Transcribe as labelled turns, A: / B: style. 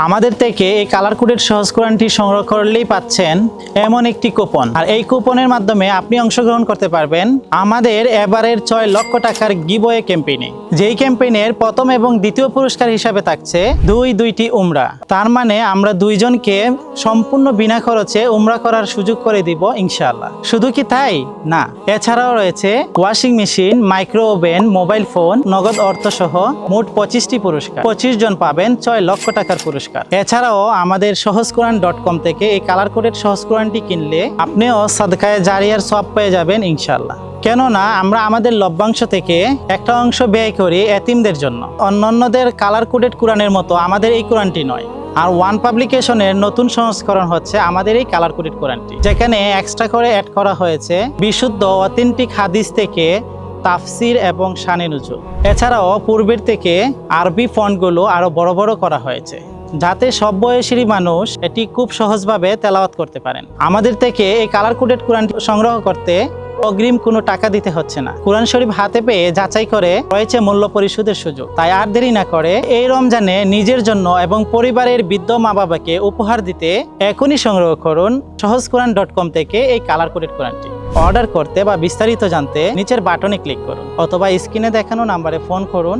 A: আমাদের থেকে এই কালার কোডেড সহজ কোরআনটি সংগ্রহ করলেই পাচ্ছেন এমন একটি কুপন। আর এই কুপনের মাধ্যমে আপনি অংশগ্রহণ করতে পারবেন আমাদের এবারের 6 লক্ষ টাকার গিভওয়ে ক্যাম্পেইনে। যেই ক্যাম্পেইনের প্রথম এবং দ্বিতীয় পুরস্কার হিসাবে থাকছে দুইটি উমরা। তার মানে আমরা দুইজনকে সম্পূর্ণ বিনা খরচে উমরা করার সুযোগ করে দিব ইনশাআল্লাহ। শুধু কি তাই না, এছাড়াও রয়েছে washing machine, micro oven, mobile phone, নগদ অর্থ সহ মোট 25টি পুরস্কার। 25 জন পাবেন 6 লক্ষ টাকার পুরস্কার। এছাড়াও আমাদের সহজকুরআন.com থেকে এই কালার কোডেড সহজ কোরআনটি কিনলে আপনিও সাদকায়ে জারিয়ার সওয়াব পেয়ে যাবেন ইনশাআল্লাহ। কেননা আমরা আমাদের লভ্যাংশ থেকে একটা অংশ ব্যয় করি এতিমদের জন্য। অন্যান্যদের কালার কোডেড কোরআনের মতো আমাদের এই কোরআনটি নয়। আর ওয়ান পাবলিকেশনের নতুন সংস্করণ হচ্ছে আমাদের এই কালার কোডেড কোরআনটি, যেখানে এক্সট্রা করে অ্যাড করা হয়েছে বিশুদ্ধ অথেন্টিক হাদিস থেকে তাফসির এবং শানে নুজুল। এছাড়াও পূর্বের থেকে আরবি ফন্টগুলো আরো বড় বড় করা হয়েছে, যাতে সব বয়সী মানুষ এটি খুব সহজভাবে তেলাওয়াত করতে পারেন। আমাদের থেকে এই কালার কোডেড কোরআন সংগ্রহ করতে অগ্রিম কোনো টাকা দিতে হচ্ছে না। কোরআন শরীফ হাতে পেয়ে যাচাই করে রয়েছে মূল্য পরিশোধের সুযোগ। তাই আর দেরি না করে এই রমজানে নিজের জন্য এবং পরিবারের বৃদ্ধ মা বাবাকে উপহার দিতে এখনই সংগ্রহ করুন সহজকুরআন.com থেকে এই কালার কোডেড কোরআনটি। অর্ডার করতে বা বিস্তারিত জানতে নিচের বাটনে ক্লিক করুন অথবা স্ক্রিনে দেখানো নাম্বারে ফোন করুন।